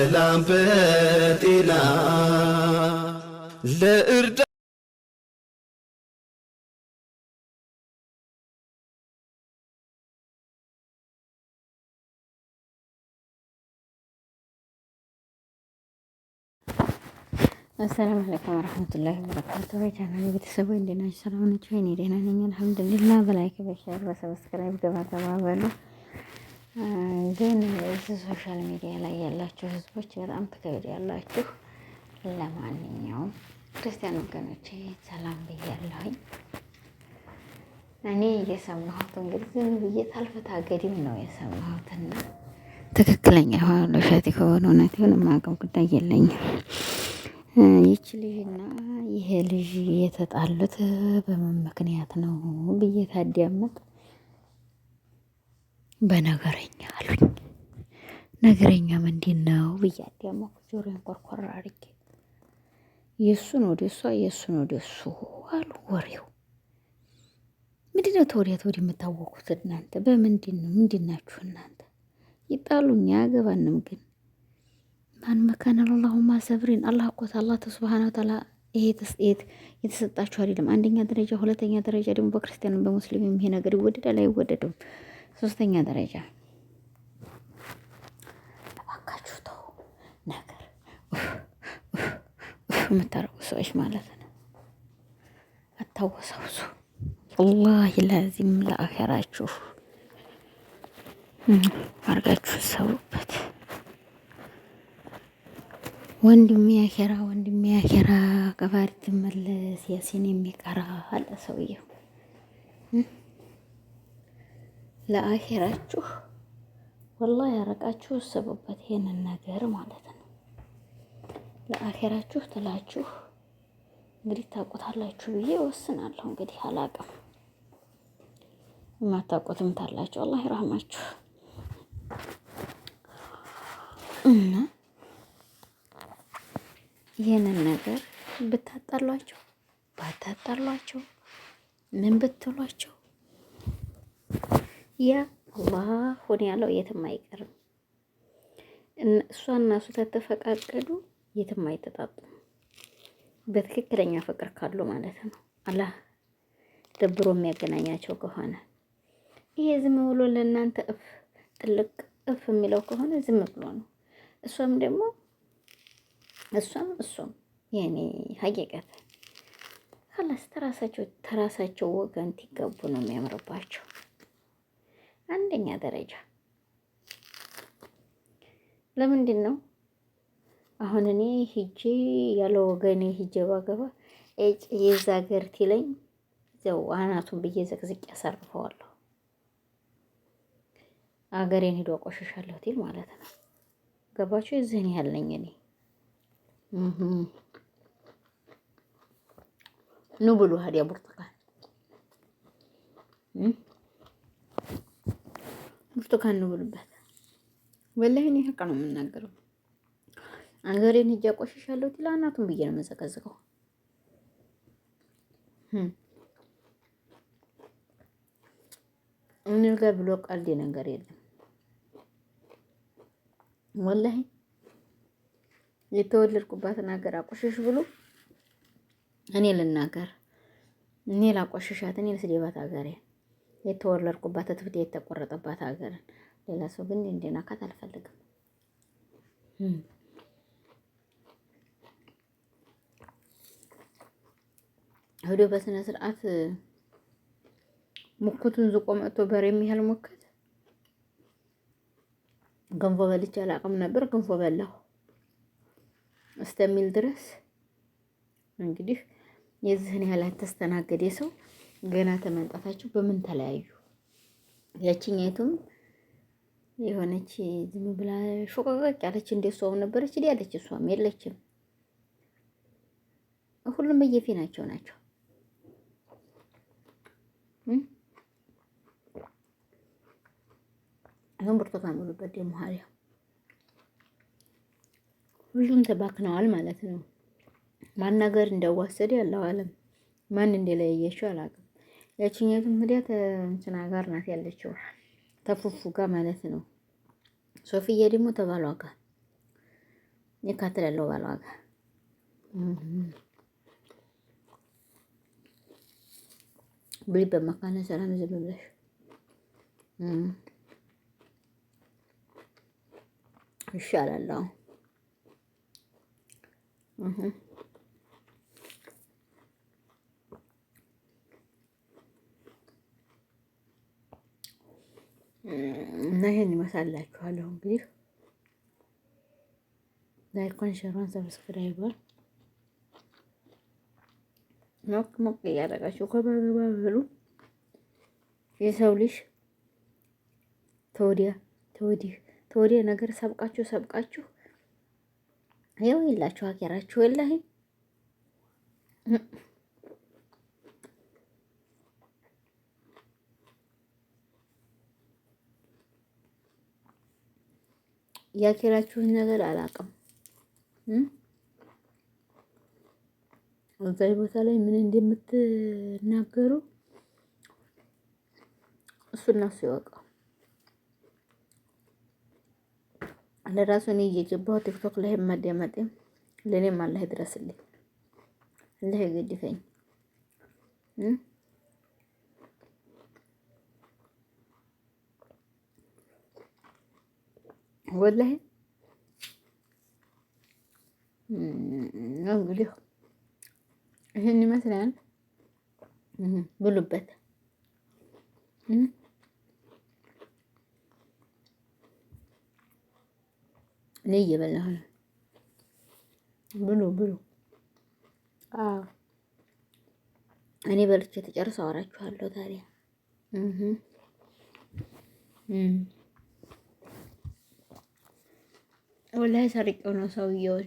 በሰላም በጤና ለእርዳ አሰላሙ አለይኩም ወራህመቱላሂ ወበረካቱሁ። የቻናሌ ቤተሰቦች እንዴት ናችሁ? ሰላም ናችሁ? እኔ ደህና ነኝ አልሐምዱሊላህ። በላይክ በሸር በሰብስክራይብ ገባ በሉ። ግን እዚህ ሶሻል ሚዲያ ላይ ያላችሁ ህዝቦች በጣም ትከብድ ያላችሁ። ለማንኛውም ክርስቲያን ወገኖቼ ሰላም ብያለሁኝ። እኔ እየሰማሁት እንግዲህ ዝም ብዬ ታልፈታ ገዲም ነው የሰማሁትና ትክክለኛ ሆኖ ውሸት ከሆነ እውነት ይሁን የማውቀው ጉዳይ የለኝም። ይቺ ልጅና ይሄ ልጅ የተጣሉት በምን ምክንያት ነው ብዬ ታዲያመጥ በነገረኛ አሉኝ። ነገረኛ ምንድን ነው ብዬ አዳመኩ። ጆሮዬን ኮርኮር አድርጌ የእሱን ወደ እሷ የእሱን ወደ እሱ አሉ። ወሬው ምንድን ነው? ተወዲያ ተወዲህ የምታወቁት እናንተ በምንድን ነው? ምንድን ናችሁ እናንተ? ይጣሉኝ አያገባንም ግን ማን መካነ አላሁማ ሰብሪን አላህ እኮ አላህ ሱብሃነሁ ወተዓላ ይሄ የተሰጣችሁ አይደለም። አንደኛ ደረጃ፣ ሁለተኛ ደረጃ ደግሞ በክርስቲያንም በሙስሊምም ይሄ ነገር ይወደዳል አይወደድም። ሶስተኛ ደረጃ እባካችሁ ተው ነገር የምታረጉ ሰዎች ማለት ነው። አታወሳውሱ። ወላሂ ላዚም ለአኸራችሁ አርጋችሁ ሰውበት። ወንድሜ አኼራ ከባድ ትመለስ ያሲን የሚቀራ አለ ሰውየው። ለአኼራችሁ ወላሂ ያረቃችሁ ሰቡበት ይሄንን ነገር ማለት ነው። ለአኼራችሁ ትላችሁ እንግዲህ ታውቁታላችሁ ብዬ ወስናለሁ። እንግዲህ አላቅም፣ የማታውቁትም ታላችሁ አላህ ይራህማችሁ እና ይህንን ነገር ብታጣሏቸው ባታጣሏቸው ምን ብትሏቸው ያ አላህ ሆነ ያለው የትም አይቀርም። እሷና እሱ ተተፈቃቀዱ የትም አይተጣጡም። በትክክለኛ ፍቅር ካሉ ማለት ነው። አላህ ደብሮ የሚያገናኛቸው ከሆነ ይሄ ዝም ብሎ ለእናንተ ጥልቅ የሚለው ከሆነ ዝም ብሎ ነው። እሷም ደግሞ እሷም የኔ ሀቂቀት ካላስ ተራሳቸው ወገን ትገቡ ነው የሚያምርባቸው። አንደኛ ደረጃ ለምንድን ነው አሁን እኔ ሂጄ ያለ ወገኔ ሂጄ ባገባ የዛ ሀገር ትለኝ ዘው አናቱን ብዬ ዘቅዝቅ ያሳርፈዋለሁ። አገሬን ሄዶ አቆሽሻለሁ ትል ማለት ነው። ገባችሁ? እዚህን ያለኝ እኔ ኑ ብሉ ሀዲያ ብርቱካን ኑ ብሉበት። ወላሂ እኔ ሀቅ ነው የምናገረው። አገሬን ሂጅ አቆሽሻለሁ ትል አናቱን ብዬ ነው የምዘቀዝቀው። እኔ ጋር ብሎ ቀልድ ነገር የለም ወላሂ። የተወለድኩባትን ሀገር አቆሽሽ ብሎ እኔ ልናገር፣ እኔ ላቆሽሻት፣ እኔ ልስደባት ሀገሬን፣ የተወለድኩባት ትብት የተቆረጠባት ሀገርን። ሌላ ሰው ግን እንዲነካት አልፈልግም። ሄዶ በስነ ስርዓት ሙኩቱን ዝቆ መጥቶ በሬ የሚያህል ሙክት ገንፎ በልቼ አላውቅም ነበር፣ ገንፎ በላሁ እስተሚል ድረስ እንግዲህ የዚህን ያህል ተስተናገደ ሰው ገና ተመንጣታችሁ በምን ተለያዩ? ያቺኛይቱም የሆነች ዝም ብላ ሾቀቀቅ ያለች እንደሷው ነበረች ያለች፣ እሷም የለችም። ሁሉም በየፊናቸው ናቸው። አሁን ብርቱካን ሙሉበት ደግሞ ሀሪያ ሁሉም ተባክነዋል ማለት ነው። ማን ነገር እንደዋሰደ ያለው ዓለም ማን እንደለያየችው አላውቅም። ያቺኛቱም ሄዳ እንትና ጋር ናት ያለችው ተፉፉ ጋር ማለት ነው። ሶፊያ ደግሞ ተባሏ ጋር ይካትላለው ባሏጋ ብሪ በመካነ ሰላም ዝም ብለሽ ይሻላል። እና ይሄን ይመስላችኋለሁ እንግዲህ ላይኳን ሸሯን ሰብስክራይበር ሞቅ ሞቅ እያደረጋችሁ ከበገባ በሉ። የሰው ልጅ ተወዲያ ነገር ሰብቃችሁ ይኸው የላችሁ ሀገራችሁ ወላሂ ያኪራችሁን ነገር አላውቅም። እዛ ቦታ ላይ ምን እንደምትናገሩ እሱና እሱ ያውቃል። ለራሱ እኔ እየገባሁ ቲክቶክ ላይ ማዳመጤም ለኔም አላህ ይድረስልኝ፣ አላህ ይገድፈኝ። ወላሂ እንግዲህ ይሄን ይመስላል። ብሉበት። እኔ እየበላሁ ነው። ብሉ። አዎ እኔ በልቼ ተጨርሰው አወራችኋለሁ ታዲያ። ወላሂ ሰርቄው ነው ሰውዬውን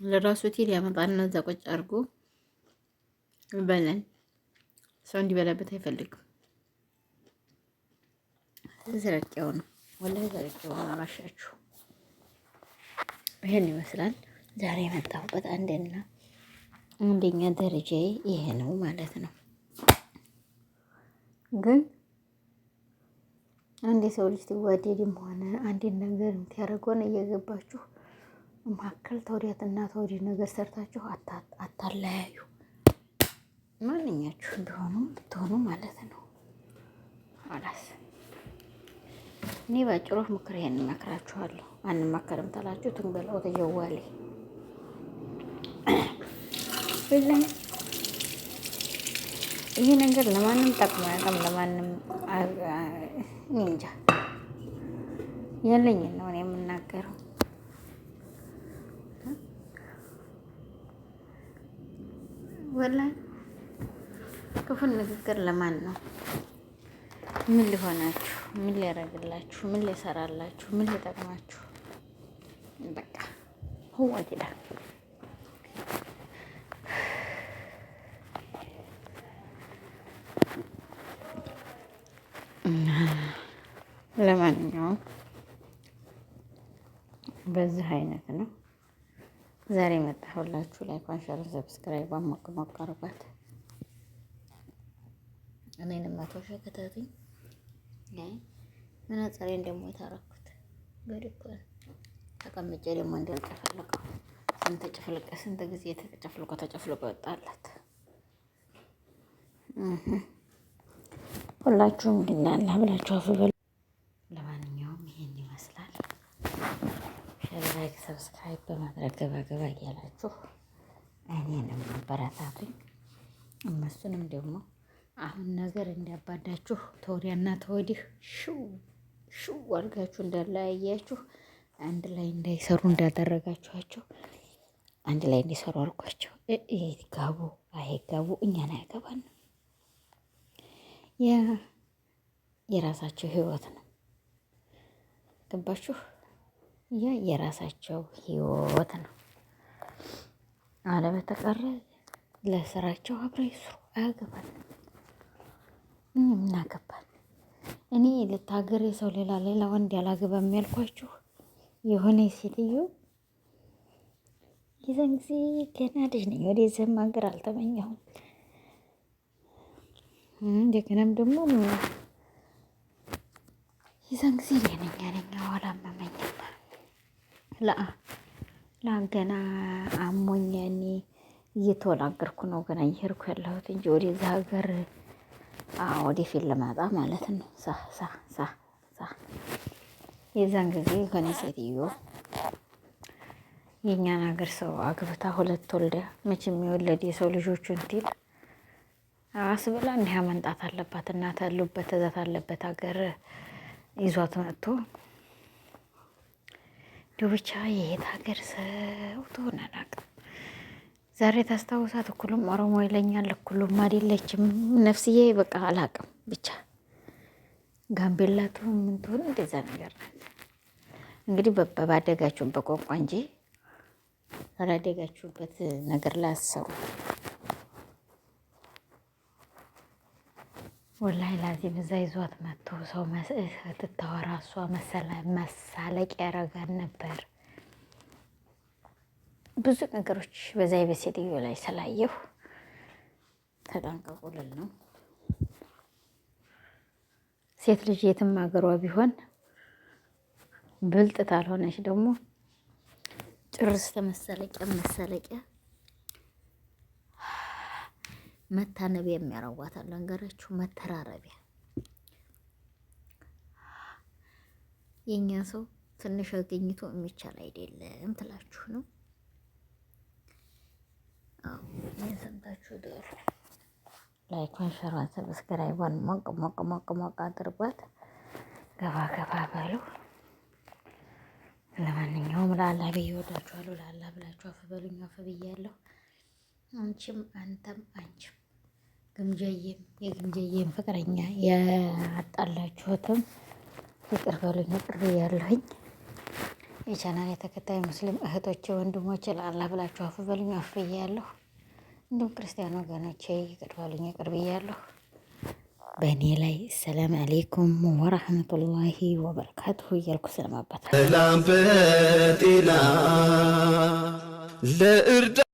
ለራሱ ሆቴል ያመጣና እዛ ቁጭ አድርጎ በለን ሰው እንዲበላበት አይፈልግም። ሰርቄው ነው ወላሂ ሰርቄው ነው። አላሻችሁ። ይሄን ይመስላል ዛሬ የመጣሁበት አንደኛ ደረጃዬ ይሄ ነው ማለት ነው። ግን አንድ የሰው ልጅ ትዋደድም ሆነ አንድን ነገር የምትያደርገውን እየገባችሁ መካከል ተወዲያትና ተወዲህ ነገር ሰርታችሁ አታለያዩ። ማንኛችሁ ቢሆኑ ብትሆኑ ማለት ነው። አላስ እኔ ባጭሩ ምክር ይሄን እመክራችኋለሁ። አንመከርም ታላችሁ ትንበላው ተጀዋሌ ብለን ይሄ ነገር ለማንም ጠቅሞ ያውቅም። ለማንም እንጃ ያለኝን ነው እኔ የምናገረው። ወላሂ ክፉን ንግግር ለማን ነው? ምን ሊሆናችሁ? ምን ሊያደርግላችሁ? ምን ሊሰራላችሁ? ምን ሊጠቅማችሁ? በቃ ሁዋ ዲዳ ለማንኛውም በዚህ አይነት ነው ዛሬ መጣሁላችሁ። ላይክ፣ ሼር፣ ሰብስክራይብ ሞቅ አርጓት። እኔንም 100 ሺህ ከተቱኝ። መነጽሬን ደግሞ የታረኩት በድኮ ተቀምጬ ደግሞ እንዳልጨፈለቀው ስንት ጊዜ ተጨፍልቆ ወጣላት። ሁላችሁም እንድናላ ብላችሁ አፍ በሉ። ለማንኛውም ይሄን ይመስላል። ሼር፣ ላይክ፣ ሰብስክራይብ በማድረግ ገባ እያላችሁ እኔንም አበረታቱኝ። እነሱንም ደግሞ አሁን ነገር እንዲያባዳችሁ ተወዲያና ተወዲህ ሹ አድርጋችሁ እንዳለያያችሁ አንድ ላይ እንዳይሰሩ እንዳደረጋችኋቸው አንድ ላይ እንዲሰሩ አድርጓቸው። ይጋቡ አይጋቡ እኛን አያገባንም። የራሳቸው ህይወት ነው። ገባችሁ? ያ የራሳቸው ህይወት ነው። አለበተቀረ ለስራቸው አብረው ይስሩ። አያገባንም። ምን አገባን? እኔ ልታገር የሰው ሌላ ወንድ ያላገባም ያልኳችሁ የሆነ ሴትዮ የዛን ጊዜ ገና ልጅ ነኝ። ወደዚህም ሀገር አልተመኘሁም። እንደገናም ደግሞ የዛን ጊዜ ነኛ አላመመኝም። ገና አሞኝ ያኔ እየተወላገርኩ ነው ገና እየሄድኩ ያለሁት እንጂ ወደዛ ሀገር ወደፊት ልመጣ ማለት ነው። የዛን ጊዜ ከኔ ሴትዮ የእኛን ሀገር ሰው አግብታ 2 ወልዳ መቼም የወለድ የሰው ልጆቹን ትል አስብላ እንዲህ መንጣት አለባት። እናት ያሉበት ትዛት አለበት ሀገር ይዟት መጥቶ ብቻ የየት ሀገር ሰው ትሆን አላውቅም። ዛሬ ታስታውሳት እኩሉም ኦሮሞ ይለኛል፣ እኩሉም አይደለችም። ነፍስዬ በቃ አላውቅም። ብቻ ጋምቤላ ትሁን ምን ትሁን እንደዛ ነገር ናት። እንግዲህ ባደጋችሁበት ቋንቋ እንጂ ባላደጋችሁበት ነገር ላይ አሰሩ። ወላሂ ላዚም እዛ ይዟት መጥቶ ሰው ትታወራ እሷ መሳለቅ ያረጋን ነበር። ብዙ ነገሮች በዛ የበሴትዮ ላይ ስላየሁ ተጠንቀቁ ልል ነው። ሴት ልጅ የትም ሀገሯ ቢሆን ብልጥ ታልሆነች ደግሞ ጭርስ መሳለቂያ መታነቢያ የሚያረዋታል። አንገራችሁ መተራረቢያ። የኛ ሰው ትንሽ አገኝቶ የሚቻል አይደለም ትላችሁ ነው። ሰምታችሁ ደሩ ላይኳን ሸሯን ሰብስክራይቧን ሞቅ አድርጓት። ገባ በሉ። ለማንኛውም ላላ ብዬ ወዳችኋለሁ። ላላ ብላችሁ አፍ በሉኝ። አፍ ብያለሁ። አንቺም አንተም አንቺም የግምጀዬም ፍቅረኛ ያጣላችሁትም ይቅር በሉኝ። ይቅር ብያለሁኝ። የቻናል የተከታይ ሙስሊም እህቶቼ ወንድሞቼ ላላ ብላችሁ አፍ በሉኝ። አፍ ብያለሁ። እንዲሁም ክርስቲያን ወገኖቼ ይቅር በሉኝ። ይቅር ብያለሁ። በእኔ ላይ ሰላም አሌይኩም ወራህመቱላሂ ወበረካቱሁ እያልኩ ሰላም አባታለሁ። ሰላም በጤና ለእርዳ